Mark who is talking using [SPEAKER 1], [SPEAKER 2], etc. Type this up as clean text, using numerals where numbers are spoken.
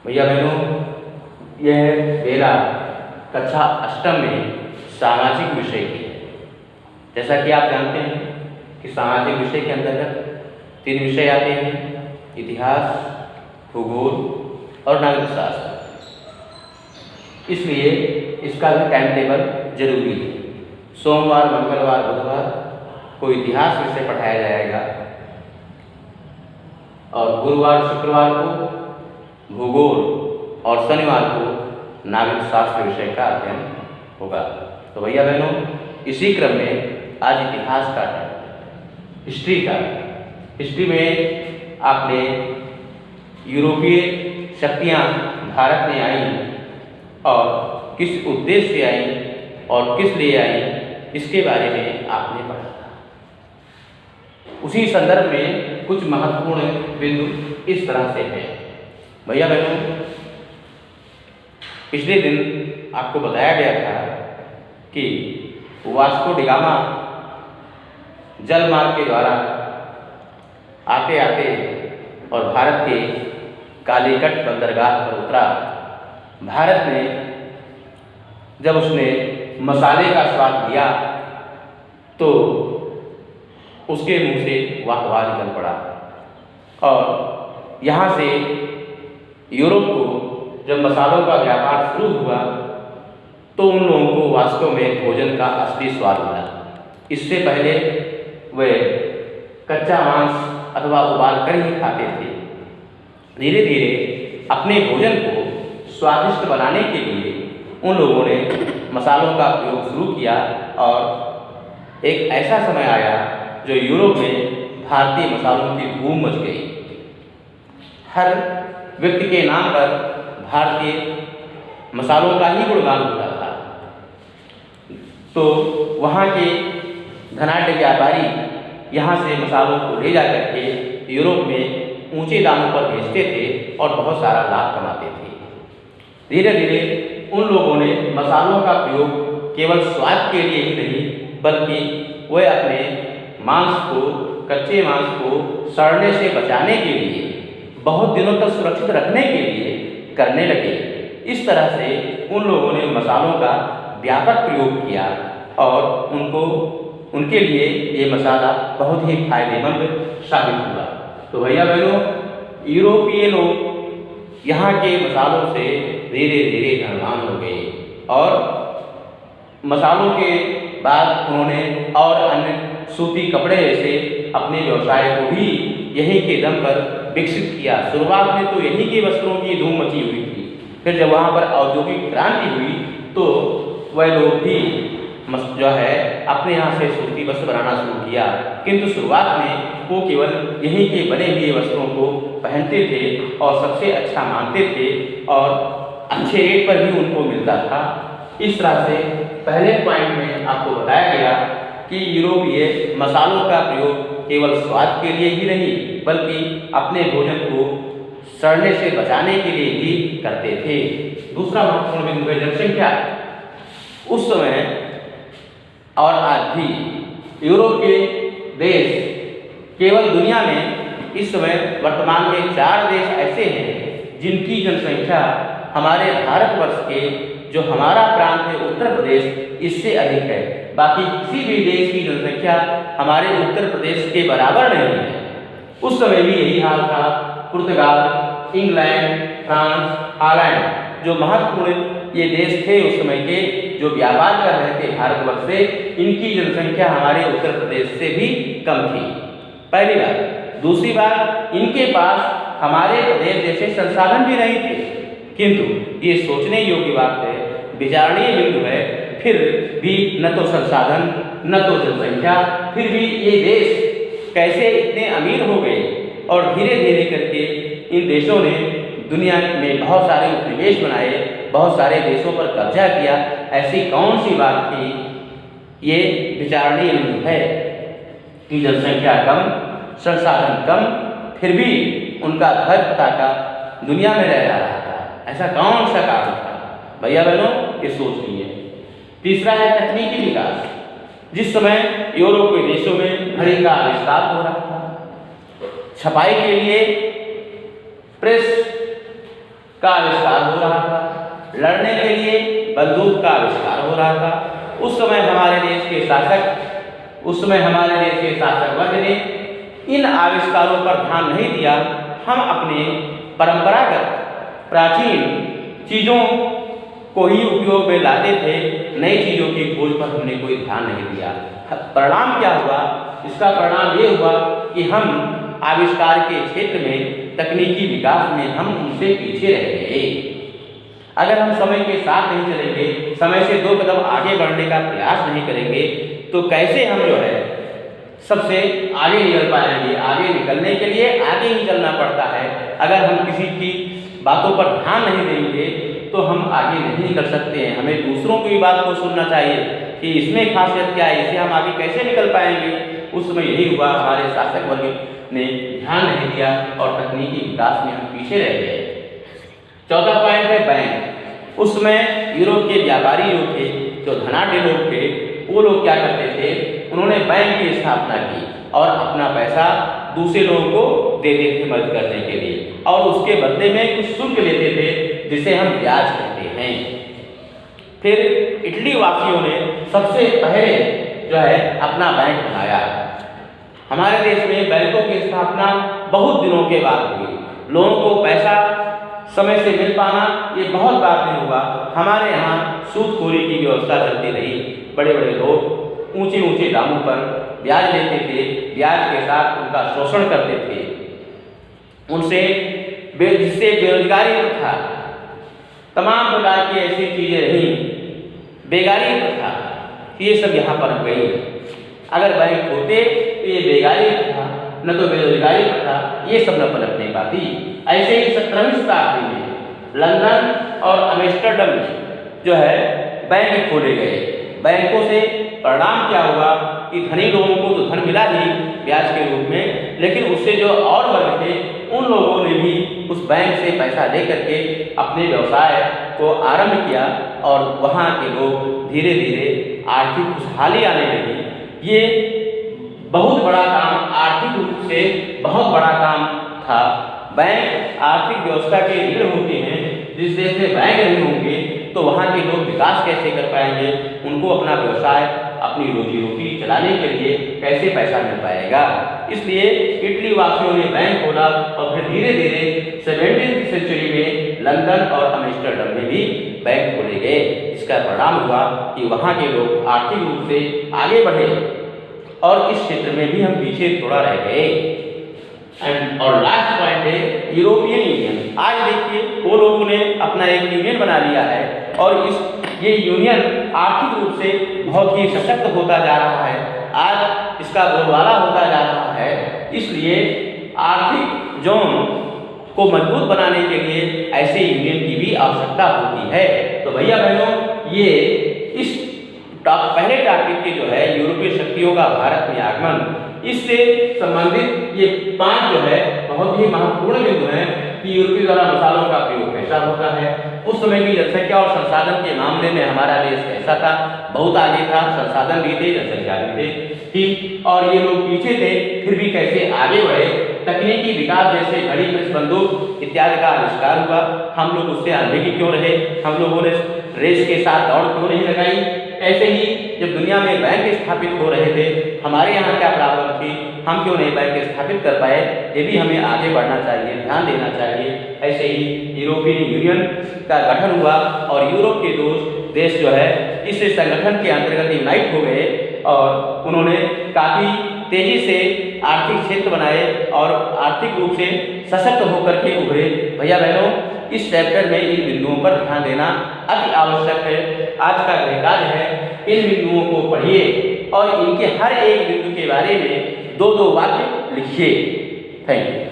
[SPEAKER 1] भैया बहनों, यह मेरा कक्षा अष्टम में सामाजिक विषय की है। जैसा कि आप जानते हैं कि सामाजिक विषय के अंतर्गत 3 विषय आते हैं: इतिहास, भूगोल और नागरिक शास्त्र। इसलिए इसका भी टाइम टेबल जरूरी है। सोमवार, मंगलवार, बुधवार को इतिहास विषय पढ़ाया जाएगा और गुरुवार, शुक्रवार को भूगोल और शनिवार को नागरिक शास्त्र विषय का अध्ययन होगा। तो भैया बहनों, इसी क्रम में आज इतिहास का हिस्ट्री का हिस्ट्री में आपने यूरोपीय शक्तियाँ भारत में आईं और किस उद्देश्य से आईं और किस लिए आईं, इसके बारे में आपने पढ़ा था। उसी संदर्भ में कुछ महत्वपूर्ण बिंदु इस तरह से हैं। भैया बहनों, पिछले दिन आपको बताया गया था कि वास्को डी गामा जल मार्ग के द्वारा आते आते और भारत के कालीकट बंदरगाह पर उतरा। भारत में जब उसने मसाले का स्वाद लिया तो उसके मुंह से वाह निकल पड़ा और यहाँ से यूरोप को जब मसालों का व्यापार शुरू हुआ तो उन लोगों को वास्तव में भोजन का असली स्वाद मिला। इससे पहले वे कच्चा मांस अथवा उबाल कर ही खाते थे। धीरे धीरे अपने भोजन को स्वादिष्ट बनाने के लिए उन लोगों ने मसालों का प्रयोग शुरू किया और एक ऐसा समय आया जो यूरोप में भारतीय मसालों की धूम मच गई। हर व्यक्ति के नाम पर भारतीय मसालों का ही गुणगान होता था। तो वहाँ के धनाढ्य व्यापारी यहाँ से मसालों को ले जा करके यूरोप में ऊंचे दामों पर बेचते थे और बहुत सारा लाभ कमाते थे। धीरे धीरे उन लोगों ने मसालों का प्रयोग केवल स्वाद के लिए ही नहीं, बल्कि वे अपने मांस को, कच्चे मांस को सड़ने से बचाने के लिए, बहुत दिनों तक सुरक्षित रखने के लिए करने लगे। इस तरह से उन लोगों ने मसालों का व्यापक प्रयोग किया और उनके लिए ये मसाला बहुत ही फायदेमंद साबित हुआ। तो भैया बहनों, यूरोपीय लोग यहाँ के मसालों से धीरे धीरे धनवान हो गए और मसालों के बाद उन्होंने और अन्य सूती कपड़े जैसे अपने व्यवसाय को भी यहीं के दम पर विकसित किया। शुरुआत में तो यहीं के वस्त्रों की धूम मची हुई थी। फिर जब वहाँ पर औद्योगिक क्रांति हुई तो वह लोग भी जो है अपने यहाँ से सूती वस्त्र बनाना शुरू किया, किंतु शुरुआत में वो केवल यहीं के बने हुए वस्त्रों को पहनते थे और सबसे अच्छा मानते थे और अच्छे रेट पर भी उनको मिलता था। इस तरह से पहले पॉइंट में आपको बताया गया कि यूरोपीय मसालों का प्रयोग केवल स्वाद के लिए ही नहीं, बल्कि अपने भोजन को सड़ने से बचाने के लिए भी करते थे। दूसरा महत्वपूर्ण बिंदु है जनसंख्या। उस समय और आज भी यूरोप के देश केवल दुनिया में इस समय वर्तमान में 4 देश ऐसे हैं जिनकी जनसंख्या हमारे भारतवर्ष के, जो हमारा प्रांत है उत्तर प्रदेश, इससे अधिक है। बाकी किसी भी देश की जनसंख्या हमारे उत्तर प्रदेश के बराबर नहीं है। उस समय भी यही हाल था। पुर्तगाल, इंग्लैंड, फ्रांस, हॉलैंड, जो महत्वपूर्ण ये देश थे उस समय के, जो व्यापार कर रहे थे भारतवर्ष से, इनकी जनसंख्या हमारे उत्तर प्रदेश से भी कम थी, पहली बात। दूसरी बात, इनके पास हमारे प्रदेश जैसे संसाधन भी नहीं थे। किंतु ये सोचने योग्य बात है, विचारणीय बिंदु है, फिर भी न तो संसाधन न तो जनसंख्या, फिर भी ये देश कैसे इतने अमीर हो गए और धीरे धीरे करके इन देशों ने दुनिया में बहुत सारे उपनिवेश बनाए, बहुत सारे देशों पर कब्जा किया। ऐसी कौन सी बात थी? ये विचारणीय बिंदु है कि जनसंख्या कम, संसाधन कम, फिर भी उनका घर पताका दुनिया में रह रहा था। ऐसा कौन सा कारण था? भैया बहनों, ये सोचनीय है। तीसरा है तकनीकी विकास। जिस समय यूरोप के देशों में घड़ी का आविष्कार हो रहा था, छपाई के लिए प्रेस का आविष्कार हो रहा था, लड़ने के लिए बंदूक का आविष्कार हो रहा था। उस समय हमारे देश के शासक वर्ग ने इन आविष्कारों पर ध्यान नहीं दिया। हम अपने परंपरागत प्राचीन चीज़ों को ही उपयोग में लाते थे, नई चीज़ों की खोज पर हमने कोई ध्यान नहीं दिया। परिणाम क्या हुआ? इसका परिणाम ये हुआ कि हम आविष्कार के क्षेत्र में, तकनीकी विकास में हम उनसे पीछे रह गए। अगर हम समय के साथ नहीं चलेंगे, समय से 2 कदम आगे बढ़ने का प्रयास नहीं करेंगे, तो कैसे हम जो है सबसे आगे निकल पाएंगे? आगे निकलने के लिए आगे ही चलना पड़ता है। अगर हम किसी की बातों पर ध्यान नहीं देंगे तो हम आगे नहीं निकल सकते हैं। हमें दूसरों की बात को सुनना चाहिए कि इसमें खासियत क्या है, इससे हम आगे कैसे निकल पाएंगे। उस समय यही हुआ, हमारे शासक वर्ग ने ध्यान नहीं दिया और तकनीकी विकास में हम पीछे रह गए। चौथा पॉइंट है बैंक। उस समय यूरोप के व्यापारी लोग थे, जो धनाढ्य लोग थे, वो लोग क्या करते थे? उन्होंने बैंक की स्थापना की और अपना पैसा दूसरे लोगों को देते थे मदद करने के लिए, और उसके बदले में कुछ शुल्क लेते थे, जिसे हम ब्याज कहते हैं। फिर इटली वासियों ने सबसे पहले जो है अपना बैंक बनाया। हमारे देश में बैंकों की स्थापना बहुत दिनों के बाद हुई। लोगों को पैसा समय से मिल पाना ये बहुत बार नहीं हुआ। हमारे यहाँ सूदखोरी की व्यवस्था चलती रही। बड़े बड़े लोग ऊंचे ऊंचे दामों पर ब्याज लेते थे, ब्याज के साथ उनका शोषण करते थे, जिससे बेरोजगारी प्रथा, तमाम प्रकार की ऐसी चीज़ें रहीं, बेगारी प्रथा, ये सब यहाँ पर गई। अगर बैंक होते तो ये बेगारी प्रथा, न तो बेरोजगारी प्रथा, ये सब न पनप नहीं पाती। ऐसे ही 17वीं शताब्दी में लंदन और एम्स्टर्डम में जो है बैंक खोले गए। बैंकों से परिणाम क्या हुआ कि धनी लोगों को तो धन मिला ही ब्याज के रूप में, लेकिन उससे जो और वर्ग थे उन लोगों ने भी उस बैंक से पैसा लेकर के अपने व्यवसाय को आरंभ किया और वहाँ के लोग धीरे धीरे आर्थिक खुशहाली आने लगी। ये बहुत बड़ा काम, आर्थिक रूप से बहुत बड़ा काम था। बैंक आर्थिक व्यवस्था के रीढ़ होते हैं। जिस देश में बैंक नहीं होंगे तो वहाँ के लोग विकास कैसे कर पाएंगे? उनको अपना व्यवसाय, अपनी रोजी रोटी चलाने के लिए कैसे पैसा मिल पाएगा? इसलिए इटली वासियों ने बैंक खोला और फिर धीरे धीरे 17वीं सेंचुरी में लंदन और एम्स्टर्डम में भी बैंक खोले गए। इसका परिणाम हुआ कि वहाँ के लोग आर्थिक रूप से आगे बढ़े और इस क्षेत्र में भी हम पीछे थोड़ा रह गए। और लास्ट पॉइंट है यूरोपियन यूनियन। आज देखिए वो लोगों ने अपना एक यूनियन बना लिया है और ये यूनियन आर्थिक रूप से बहुत ही सशक्त होता जा रहा है। आज इसका बोलबाला होता जा रहा है। इसलिए आर्थिक जोन को मजबूत बनाने के लिए ऐसे यूनियन की भी आवश्यकता होती है। तो भैया बहनों, ये इस पहले टॉपिक के जो है यूरोपीय शक्तियों का भारत में आगमन, इससे संबंधित ये 5 जो है बहुत ही महत्वपूर्ण बिंदु हैं कि यूरोपीय द्वारा मसालों का प्रयोग कैसा होता है, उस समय की जनसंख्या और संसाधन के मामले में हमारा देश कैसा था, बहुत आगे था, संसाधन भी थे, जनसंख्या भी थे, ठीक, और ये लोग पीछे थे, फिर भी कैसे आगे बढ़े। तकनीकी विकास जैसे घड़ी, प्रेस, बंदूक इत्यादि का आविष्कार हुआ, हम लोग उससे अनभिज्ञ क्यों रहे? हम लोगों ने रेस के साथ दौड़ क्यों नहीं लगाई? ऐसे ही जब दुनिया में बैंक स्थापित हो रहे थे, हमारे यहाँ क्या प्रॉब्लम थी, हम क्यों नहीं बैंक स्थापित कर पाए? ये भी हमें आगे बढ़ना चाहिए, ध्यान देना चाहिए। ऐसे ही यूरोपियन यूनियन का गठन हुआ और यूरोप के देश जो है इस संगठन के अंतर्गत यूनाइट हो गए और उन्होंने काफ़ी तेजी से आर्थिक क्षेत्र बनाए और आर्थिक रूप से सशक्त होकर के उभरे। भैया बहनों, इस चैप्टर में इन बिंदुओं पर ध्यान देना अति आवश्यक है। आज का गृहकार्य है, इन बिंदुओं को पढ़िए और इनके हर एक बिंदु के बारे में 2-2 वाक्य लिखिए। Thank you.